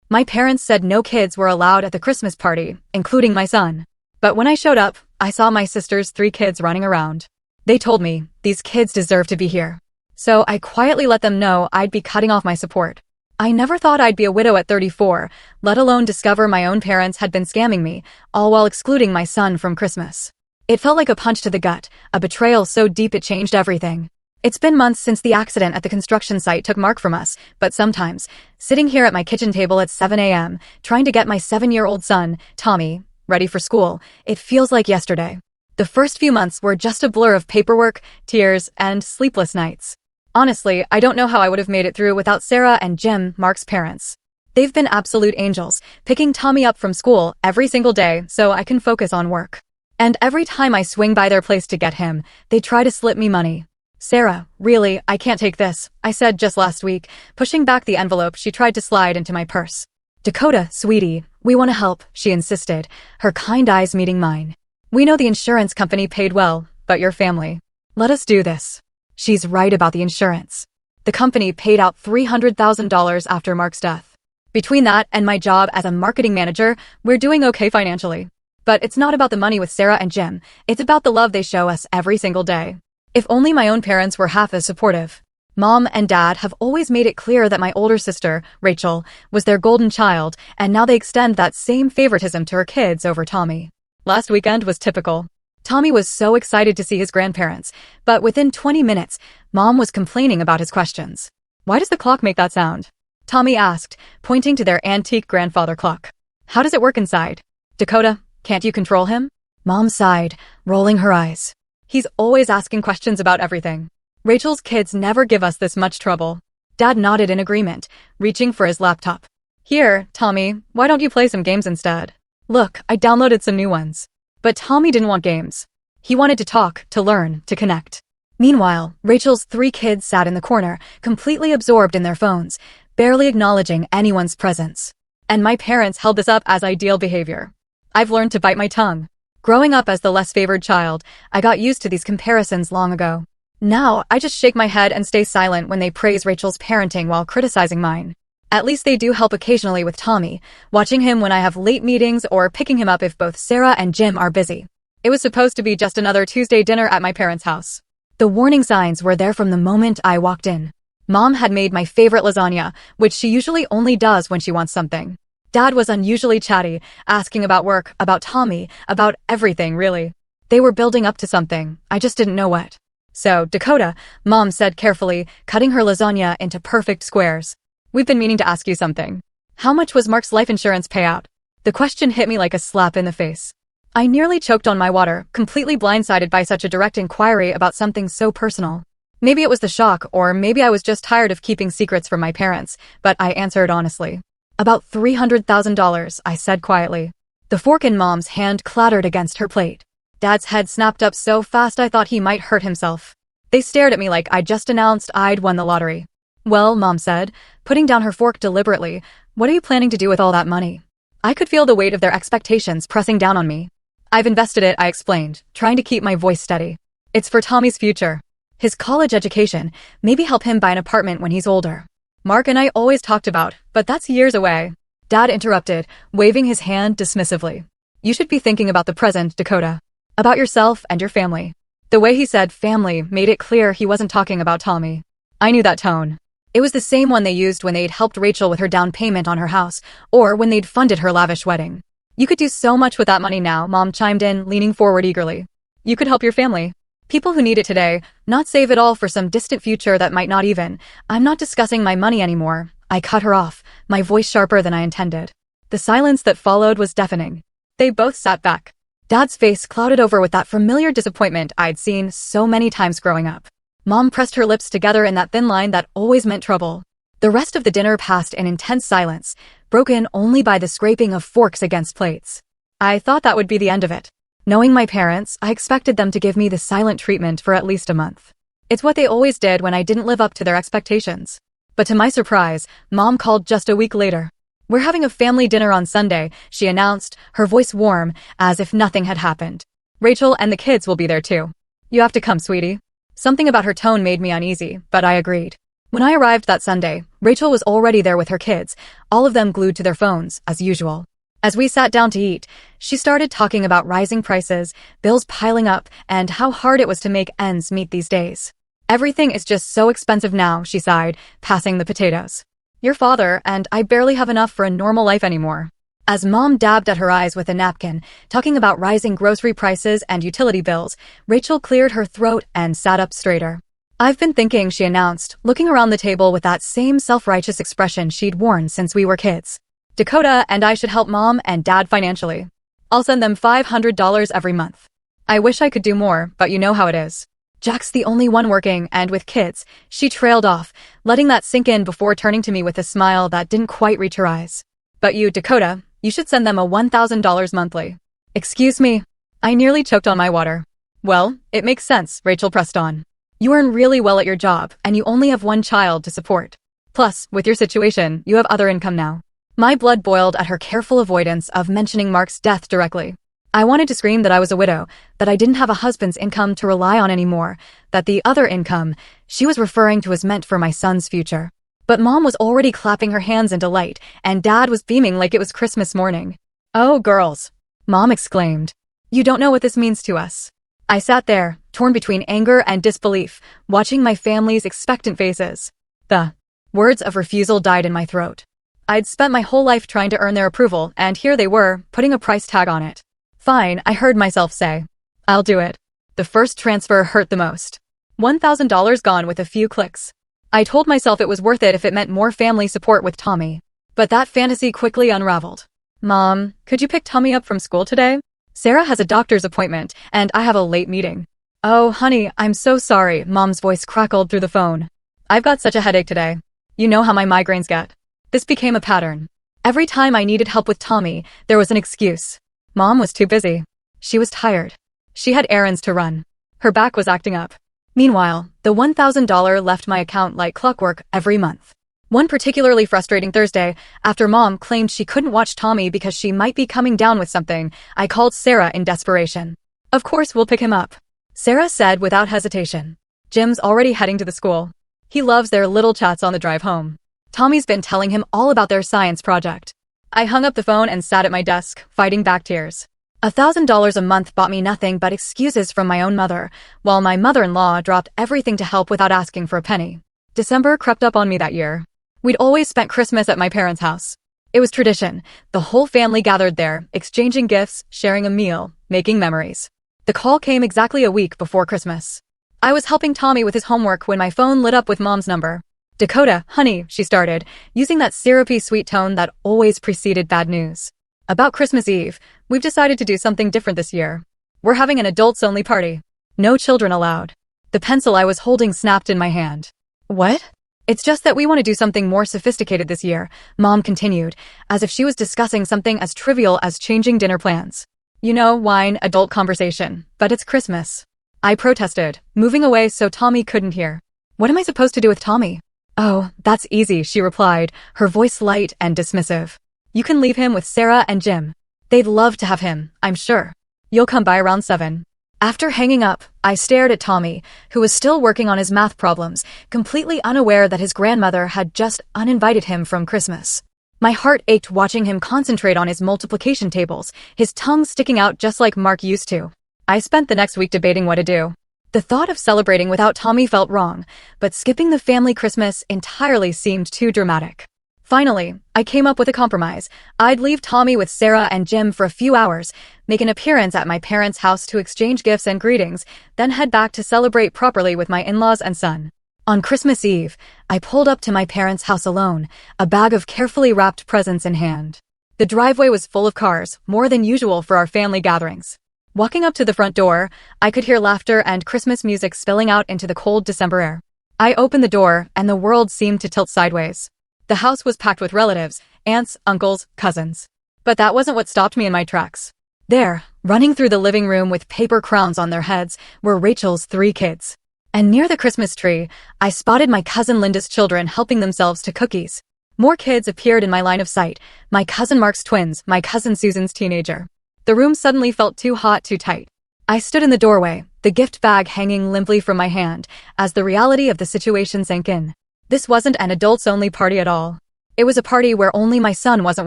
My parents said no kids were allowed at the Christmas party, including my son. But when I showed up, I saw my sister's 3 kids running around. They told me, these kids deserve to be here. So I quietly let them know I'd be cutting off my support. I never thought I'd be a widow at 34, let alone discover my own parents had been scamming me, all while excluding my son from Christmas. It felt like a punch to the gut, a betrayal so deep it changed everything. It's been months since the accident at the construction site took Mark from us, but sometimes, sitting here at my kitchen table at 7 a.m., trying to get my 7-year-old son, Tommy, ready for school, it feels like yesterday. The first few months were just a blur of paperwork, tears, and sleepless nights. Honestly, I don't know how I would have made it through without Sarah and Jim, Mark's parents. They've been absolute angels, picking Tommy up from school every single day so I can focus on work. And every time I swing by their place to get him, they try to slip me money. Sarah, really, I can't take this, I said just last week, pushing back the envelope she tried to slide into my purse. Dakota, sweetie, we want to help, she insisted, her kind eyes meeting mine. We know the insurance company paid well, but your family. Let us do this. She's right about the insurance. The company paid out $300,000 after Mark's death. Between that and my job as a marketing manager, we're doing okay financially. But it's not about the money with Sarah and Jim, it's about the love they show us every single day. If only my own parents were half as supportive. Mom and Dad have always made it clear that my older sister, Rachel, was their golden child, and now they extend that same favoritism to her kids over Tommy. Last weekend was typical. Tommy was so excited to see his grandparents, but within 20 minutes, Mom was complaining about his questions. Why does the clock make that sound? Tommy asked, pointing to their antique grandfather clock. How does it work inside? Dakota, can't you control him? Mom sighed, rolling her eyes. He's always asking questions about everything. Rachel's kids never give us this much trouble. Dad nodded in agreement, reaching for his laptop. Here, Tommy, why don't you play some games instead? Look, I downloaded some new ones. But Tommy didn't want games. He wanted to talk, to learn, to connect. Meanwhile, Rachel's 3 kids sat in the corner, completely absorbed in their phones, barely acknowledging anyone's presence. And my parents held this up as ideal behavior. I've learned to bite my tongue. Growing up as the less favored child, I got used to these comparisons long ago. Now, I just shake my head and stay silent when they praise Rachel's parenting while criticizing mine. At least they do help occasionally with Tommy, watching him when I have late meetings or picking him up if both Sarah and Jim are busy. It was supposed to be just another Tuesday dinner at my parents' house. The warning signs were there from the moment I walked in. Mom had made my favorite lasagna, which she usually only does when she wants something. Dad was unusually chatty, asking about work, about Tommy, about everything, really. They were building up to something, I just didn't know what. So, Dakota, Mom said carefully, cutting her lasagna into perfect squares. We've been meaning to ask you something. How much was Mark's life insurance payout? The question hit me like a slap in the face. I nearly choked on my water, completely blindsided by such a direct inquiry about something so personal. Maybe it was the shock, or maybe I was just tired of keeping secrets from my parents, but I answered honestly. About $300,000, I said quietly. The fork in Mom's hand clattered against her plate. Dad's head snapped up so fast I thought he might hurt himself. They stared at me like I'd just announced I'd won the lottery. Well, Mom said, putting down her fork deliberately, what are you planning to do with all that money? I could feel the weight of their expectations pressing down on me. I've invested it, I explained, trying to keep my voice steady. It's for Tommy's future. His college education, maybe help him buy an apartment when he's older. Mark and I always talked about, but that's years away. Dad interrupted, waving his hand dismissively. You should be thinking about the present, Dakota. About yourself and your family. The way he said family made it clear he wasn't talking about Tommy. I knew that tone. It was the same one they used when they'd helped Rachel with her down payment on her house, or when they'd funded her lavish wedding. You could do so much with that money now, Mom chimed in, leaning forward eagerly. You could help your family. People who need it today, not save it all for some distant future that might not even. I'm not discussing my money anymore. I cut her off, my voice sharper than I intended. The silence that followed was deafening. They both sat back. Dad's face clouded over with that familiar disappointment I'd seen so many times growing up. Mom pressed her lips together in that thin line that always meant trouble. The rest of the dinner passed in intense silence, broken only by the scraping of forks against plates. I thought that would be the end of it. Knowing my parents, I expected them to give me the silent treatment for at least a month. It's what they always did when I didn't live up to their expectations. But to my surprise, Mom called just a week later. We're having a family dinner on Sunday, she announced, her voice warm, as if nothing had happened. Rachel and the kids will be there too. You have to come, sweetie. Something about her tone made me uneasy, but I agreed. When I arrived that Sunday, Rachel was already there with her kids, all of them glued to their phones, as usual. As we sat down to eat, she started talking about rising prices, bills piling up, and how hard it was to make ends meet these days. Everything is just so expensive now, she sighed, passing the potatoes. Your father and I barely have enough for a normal life anymore. As Mom dabbed at her eyes with a napkin, talking about rising grocery prices and utility bills, Rachel cleared her throat and sat up straighter. I've been thinking, she announced, looking around the table with that same self-righteous expression she'd worn since we were kids. Dakota and I should help Mom and Dad financially. I'll send them $500 every month. I wish I could do more, but you know how it is. Jack's the only one working, and with kids, she trailed off, letting that sink in before turning to me with a smile that didn't quite reach her eyes. But you, Dakota, you should send them a $1,000 monthly. Excuse me? I nearly choked on my water. Well, it makes sense, Rachel pressed on. You earn really well at your job, and you only have one child to support. Plus, with your situation, you have other income now. My blood boiled at her careful avoidance of mentioning Mark's death directly. I wanted to scream that I was a widow, that I didn't have a husband's income to rely on anymore, that the other income she was referring to was meant for my son's future. But Mom was already clapping her hands in delight, and Dad was beaming like it was Christmas morning. Oh, girls, Mom exclaimed. You don't know what this means to us. I sat there, torn between anger and disbelief, watching my family's expectant faces. The words of refusal died in my throat. I'd spent my whole life trying to earn their approval, and here they were, putting a price tag on it. Fine, I heard myself say. I'll do it. The first transfer hurt the most. $1,000 gone with a few clicks. I told myself it was worth it if it meant more family support with Tommy. But that fantasy quickly unraveled. Mom, could you pick Tommy up from school today? Sarah has a doctor's appointment, and I have a late meeting. Oh, honey, I'm so sorry, Mom's voice crackled through the phone. I've got such a headache today. You know how my migraines get. This became a pattern. Every time I needed help with Tommy, there was an excuse. Mom was too busy. She was tired. She had errands to run. Her back was acting up. Meanwhile, the $1,000 left my account like clockwork every month. One particularly frustrating Thursday, after Mom claimed she couldn't watch Tommy because she might be coming down with something, I called Sarah in desperation. Of course we'll pick him up, Sarah said without hesitation. Jim's already heading to the school. He loves their little chats on the drive home. Tommy's been telling him all about their science project. I hung up the phone and sat at my desk, fighting back tears. $1,000 a month bought me nothing but excuses from my own mother, while my mother-in-law dropped everything to help without asking for a penny. December crept up on me that year. We'd always spent Christmas at my parents' house. It was tradition. The whole family gathered there, exchanging gifts, sharing a meal, making memories. The call came exactly a week before Christmas. I was helping Tommy with his homework when my phone lit up with Mom's number. Dakota, honey, she started, using that syrupy sweet tone that always preceded bad news. About Christmas Eve, we've decided to do something different this year. We're having an adults-only party. No children allowed. The pencil I was holding snapped in my hand. What? It's just that we want to do something more sophisticated this year, Mom continued, as if she was discussing something as trivial as changing dinner plans. You know, wine, adult conversation, but it's Christmas. I protested, moving away so Tommy couldn't hear. What am I supposed to do with Tommy? Oh, that's easy, she replied, her voice light and dismissive. You can leave him with Sarah and Jim. They'd love to have him, I'm sure. You'll come by around 7. After hanging up, I stared at Tommy, who was still working on his math problems, completely unaware that his grandmother had just uninvited him from Christmas. My heart ached watching him concentrate on his multiplication tables, his tongue sticking out just like Mark used to. I spent the next week debating what to do. The thought of celebrating without Tommy felt wrong, but skipping the family Christmas entirely seemed too dramatic. Finally, I came up with a compromise. I'd leave Tommy with Sarah and Jim for a few hours, make an appearance at my parents' house to exchange gifts and greetings, then head back to celebrate properly with my in-laws and son. On Christmas Eve, I pulled up to my parents' house alone, a bag of carefully wrapped presents in hand. The driveway was full of cars, more than usual for our family gatherings. Walking up to the front door, I could hear laughter and Christmas music spilling out into the cold December air. I opened the door, and the world seemed to tilt sideways. The house was packed with relatives, aunts, uncles, cousins. But that wasn't what stopped me in my tracks. There, running through the living room with paper crowns on their heads, were Rachel's 3 kids. And near the Christmas tree, I spotted my cousin Linda's children helping themselves to cookies. More kids appeared in my line of sight, my cousin Mark's twins, my cousin Susan's teenager. The room suddenly felt too hot, too tight. I stood in the doorway, the gift bag hanging limply from my hand, as the reality of the situation sank in. This wasn't an adults-only party at all. It was a party where only my son wasn't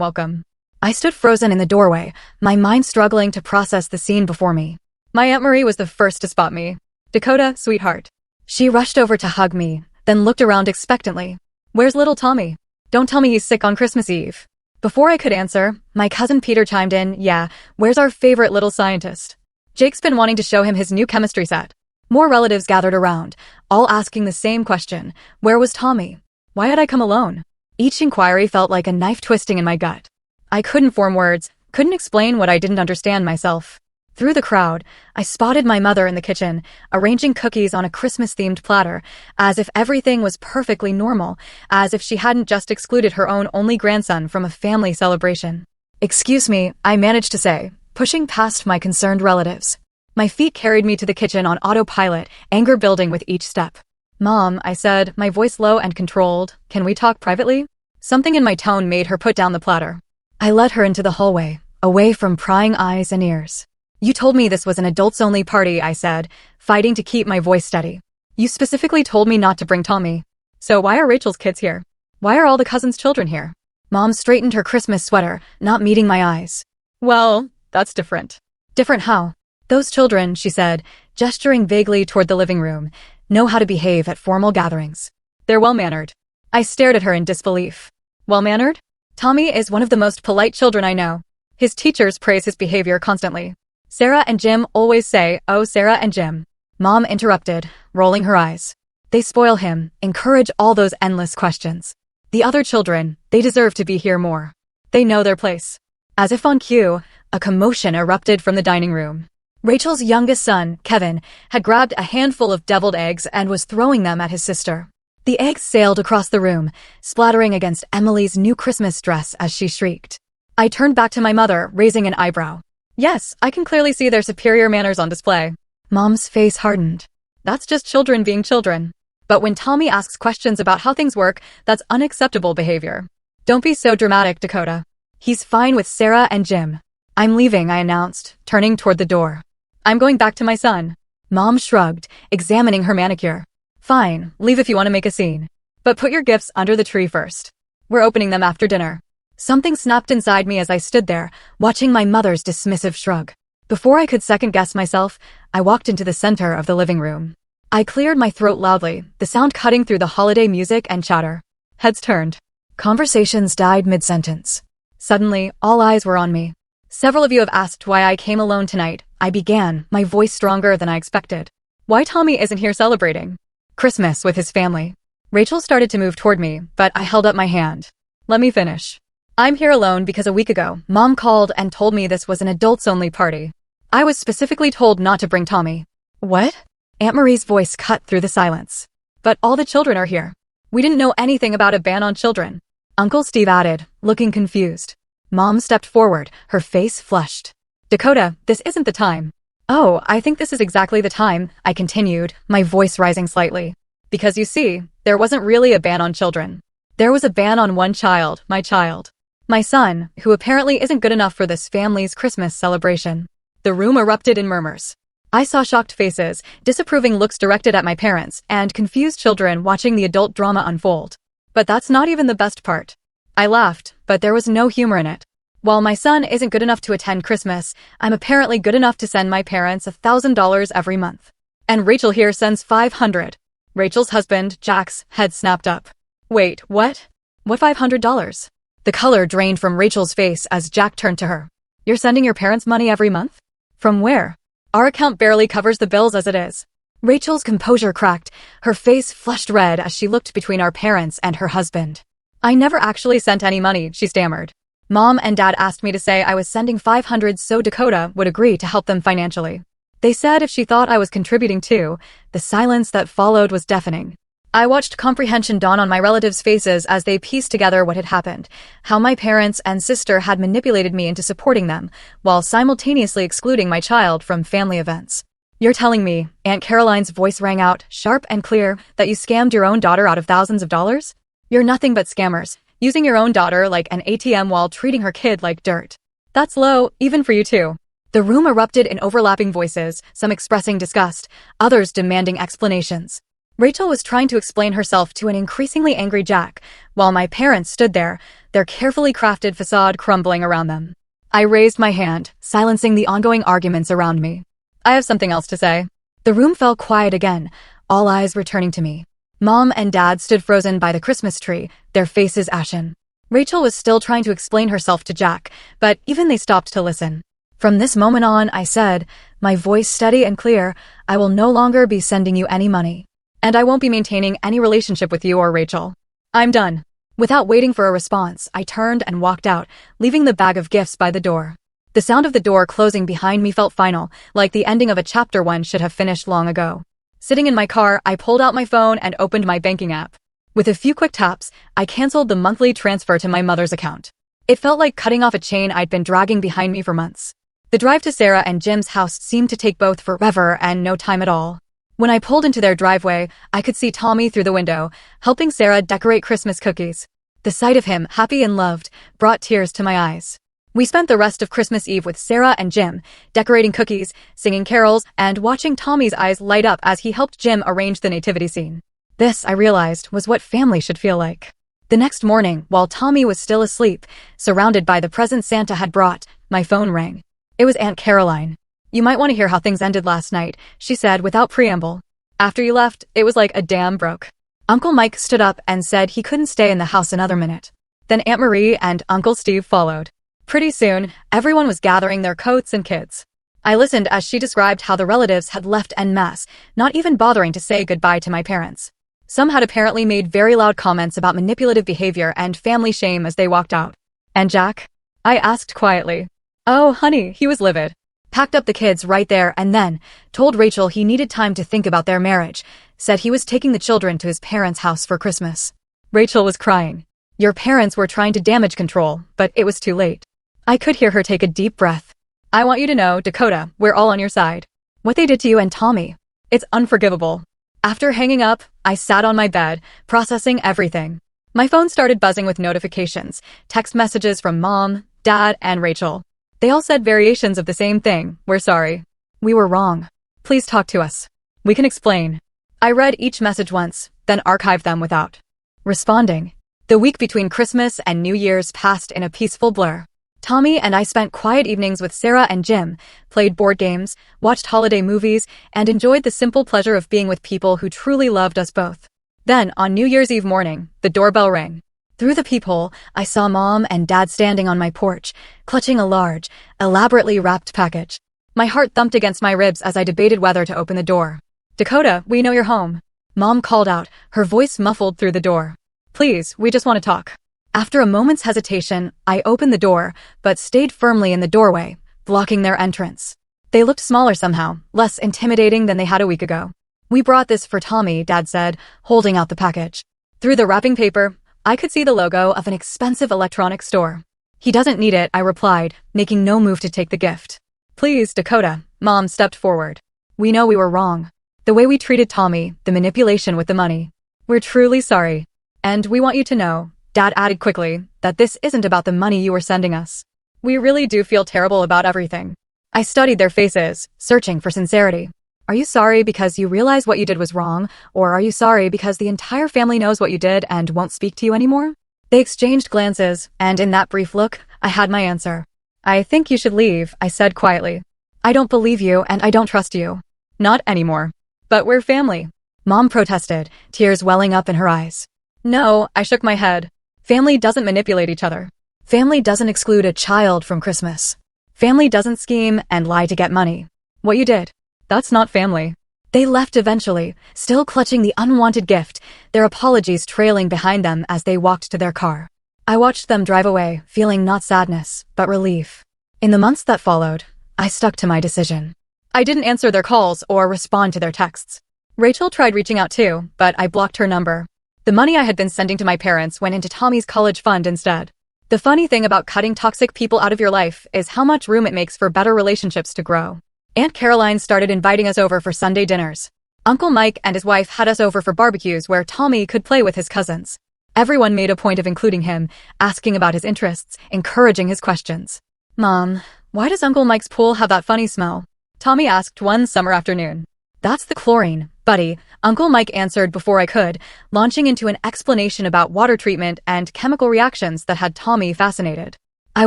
welcome. I stood frozen in the doorway, my mind struggling to process the scene before me. My Aunt Marie was the first to spot me. "Dakota, sweetheart." She rushed over to hug me, then looked around expectantly. "Where's little Tommy? Don't tell me he's sick on Christmas Eve." Before I could answer, my cousin Peter chimed in, "Yeah, where's our favorite little scientist? Jake's been wanting to show him his new chemistry set." More relatives gathered around, all asking the same question: where was Tommy? Why had I come alone? Each inquiry felt like a knife twisting in my gut. I couldn't form words, couldn't explain what I didn't understand myself. Through the crowd, I spotted my mother in the kitchen, arranging cookies on a Christmas-themed platter, as if everything was perfectly normal, as if she hadn't just excluded her own only grandson from a family celebration. "Excuse me," I managed to say, pushing past my concerned relatives. My feet carried me to the kitchen on autopilot, anger building with each step. "Mom," I said, my voice low and controlled, "can we talk privately?" Something in my tone made her put down the platter. I led her into the hallway, away from prying eyes and ears. "You told me this was an adults-only party," I said, fighting to keep my voice steady. "You specifically told me not to bring Tommy. So why are Rachel's kids here? Why are all the cousins' children here?" Mom straightened her Christmas sweater, not meeting my eyes. "Well, that's different." "Different how?" "Those children," she said, gesturing vaguely toward the living room, "know how to behave at formal gatherings. They're well-mannered." I stared at her in disbelief. "Well-mannered? Tommy is one of the most polite children I know. His teachers praise his behavior constantly. Sarah and Jim always say, 'Oh, Sarah and Jim.'" Mom interrupted, rolling her eyes. "They spoil him, encourage all those endless questions. The other children, they deserve to be here more. They know their place." As if on cue, a commotion erupted from the dining room. Rachel's youngest son, Kevin, had grabbed a handful of deviled eggs and was throwing them at his sister. The eggs sailed across the room, splattering against Emily's new Christmas dress as she shrieked. I turned back to my mother, raising an eyebrow. "Yes, I can clearly see their superior manners on display." Mom's face hardened. "That's just children being children. But when Tommy asks questions about how things work, that's unacceptable behavior. Don't be so dramatic, Dakota. He's fine with Sarah and Jim." "I'm leaving," I announced, turning toward the door. "I'm going back to my son." Mom shrugged, examining her manicure. "Fine, leave if you want to make a scene. But put your gifts under the tree first. We're opening them after dinner." Something snapped inside me as I stood there, watching my mother's dismissive shrug. Before I could second-guess myself, I walked into the center of the living room. I cleared my throat loudly, the sound cutting through the holiday music and chatter. Heads turned. Conversations died mid-sentence. Suddenly, all eyes were on me. "Several of you have asked why I came alone tonight," I began, my voice stronger than I expected. "Why Tommy isn't here celebrating Christmas with his family." Rachel started to move toward me, but I held up my hand. "Let me finish. I'm here alone because a week ago, Mom called and told me this was an adults-only party. I was specifically told not to bring Tommy." "What?" Aunt Marie's voice cut through the silence. "But all the children are here. We didn't know anything about a ban on children," Uncle Steve added, looking confused. Mom stepped forward, her face flushed. "Dakota, this isn't the time." "Oh, I think this is exactly the time," I continued, my voice rising slightly. "Because you see, there wasn't really a ban on children. There was a ban on one child, my child. My son, who apparently isn't good enough for this family's Christmas celebration." The room erupted in murmurs. I saw shocked faces, disapproving looks directed at my parents, and confused children watching the adult drama unfold. But that's not even the best part. I laughed, but there was no humor in it. While my son isn't good enough to attend Christmas, I'm apparently good enough to send my parents $1,000 every month. And Rachel here sends $500. Rachel's husband, Jack's, head snapped up. "Wait, what? What $500? The color drained from Rachel's face as Jack turned to her. "You're sending your parents money every month? From where? Our account barely covers the bills as it is." Rachel's composure cracked, her face flushed red as she looked between our parents and her husband. "I never actually sent any money," she stammered. "Mom and Dad asked me to say I was sending $500 so Dakota would agree to help them financially. They said if she thought I was contributing too." The silence that followed was deafening. I watched comprehension dawn on my relatives' faces as they pieced together what had happened, how my parents and sister had manipulated me into supporting them, while simultaneously excluding my child from family events. "You're telling me," Aunt Caroline's voice rang out, sharp and clear, "that you scammed your own daughter out of thousands of dollars? You're nothing but scammers, using your own daughter like an ATM while treating her kid like dirt. That's low, even for you too." The room erupted in overlapping voices, some expressing disgust, others demanding explanations. Rachel was trying to explain herself to an increasingly angry Jack, while my parents stood there, their carefully crafted facade crumbling around them. I raised my hand, silencing the ongoing arguments around me. I have something else to say. The room fell quiet again, all eyes returning to me. Mom and Dad stood frozen by the Christmas tree, their faces ashen. Rachel was still trying to explain herself to Jack, but even they stopped to listen. From this moment on, I said, my voice steady and clear, I will no longer be sending you any money. And I won't be maintaining any relationship with you or Rachel. I'm done. Without waiting for a response, I turned and walked out, leaving the bag of gifts by the door. The sound of the door closing behind me felt final, like the ending of a chapter one should have finished long ago. Sitting in my car, I pulled out my phone and opened my banking app. With a few quick taps, I canceled the monthly transfer to my mother's account. It felt like cutting off a chain I'd been dragging behind me for months. The drive to Sarah and Jim's house seemed to take both forever and no time at all. When I pulled into their driveway, I could see Tommy through the window, helping Sarah decorate Christmas cookies. The sight of him, happy and loved, brought tears to my eyes. We spent the rest of Christmas Eve with Sarah and Jim, decorating cookies, singing carols, and watching Tommy's eyes light up as he helped Jim arrange the nativity scene. This, I realized, was what family should feel like. The next morning, while Tommy was still asleep, surrounded by the presents Santa had brought, my phone rang. It was Aunt Caroline. You might want to hear how things ended last night, she said without preamble. After you left, it was like a dam broke. Uncle Mike stood up and said he couldn't stay in the house another minute. Then Aunt Marie and Uncle Steve followed. Pretty soon, everyone was gathering their coats and kids. I listened as she described how the relatives had left en masse, not even bothering to say goodbye to my parents. Some had apparently made very loud comments about manipulative behavior and family shame as they walked out. And Jack? I asked quietly. Oh, honey, he was livid. Packed up the kids right there and then, told Rachel he needed time to think about their marriage, said he was taking the children to his parents' house for Christmas. Rachel was crying. Your parents were trying to damage control, but it was too late. I could hear her take a deep breath. I want you to know, Dakota, we're all on your side. What they did to you and Tommy, it's unforgivable. After hanging up, I sat on my bed, processing everything. My phone started buzzing with notifications, text messages from Mom, Dad, and Rachel. They all said variations of the same thing. We're sorry. We were wrong. Please talk to us. We can explain. I read each message once, then archived them without responding. The week between Christmas and New Year's passed in a peaceful blur. Tommy and I spent quiet evenings with Sarah and Jim, played board games, watched holiday movies, and enjoyed the simple pleasure of being with people who truly loved us both. Then, on New Year's Eve morning, the doorbell rang. Through the peephole, I saw Mom and Dad standing on my porch, clutching a large, elaborately wrapped package. My heart thumped against my ribs as I debated whether to open the door. Dakota, we know you're home. Mom called out, her voice muffled through the door. Please, we just want to talk. After a moment's hesitation, I opened the door, but stayed firmly in the doorway, blocking their entrance. They looked smaller somehow, less intimidating than they had a week ago. We brought this for Tommy, Dad said, holding out the package. Through the wrapping paper, I could see the logo of an expensive electronics store. He doesn't need it, I replied, making no move to take the gift. Please, Dakota, Mom stepped forward. We know we were wrong. The way we treated Tommy, the manipulation with the money. We're truly sorry. And we want you to know, Dad added quickly, that this isn't about the money you were sending us. We really do feel terrible about everything. I studied their faces, searching for sincerity. Are you sorry because you realize what you did was wrong, or are you sorry because the entire family knows what you did and won't speak to you anymore? They exchanged glances, and in that brief look, I had my answer. I think you should leave, I said quietly. I don't believe you and I don't trust you. Not anymore. But we're family. Mom protested, tears welling up in her eyes. No, I shook my head. Family doesn't manipulate each other. Family doesn't exclude a child from Christmas. Family doesn't scheme and lie to get money. What you did, that's not family. They left eventually, still clutching the unwanted gift, their apologies trailing behind them as they walked to their car. I watched them drive away, feeling not sadness, but relief. In the months that followed, I stuck to my decision. I didn't answer their calls or respond to their texts. Rachel tried reaching out too, but I blocked her number. The money I had been sending to my parents went into Tommy's college fund instead. The funny thing about cutting toxic people out of your life is how much room it makes for better relationships to grow. Aunt Caroline started inviting us over for Sunday dinners. Uncle Mike and his wife had us over for barbecues where Tommy could play with his cousins. Everyone made a point of including him, asking about his interests, encouraging his questions. Mom, why does Uncle Mike's pool have that funny smell? Tommy asked one summer afternoon. That's the chlorine, buddy, Uncle Mike answered before I could, launching into an explanation about water treatment and chemical reactions that had Tommy fascinated. I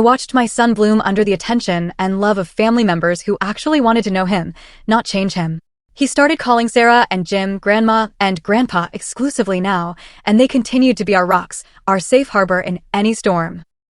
watched my son bloom under the attention and love of family members who actually wanted to know him, not change him. He started calling Sarah and Jim Grandma and Grandpa exclusively now, and they continued to be our rocks, our safe harbor in any storm.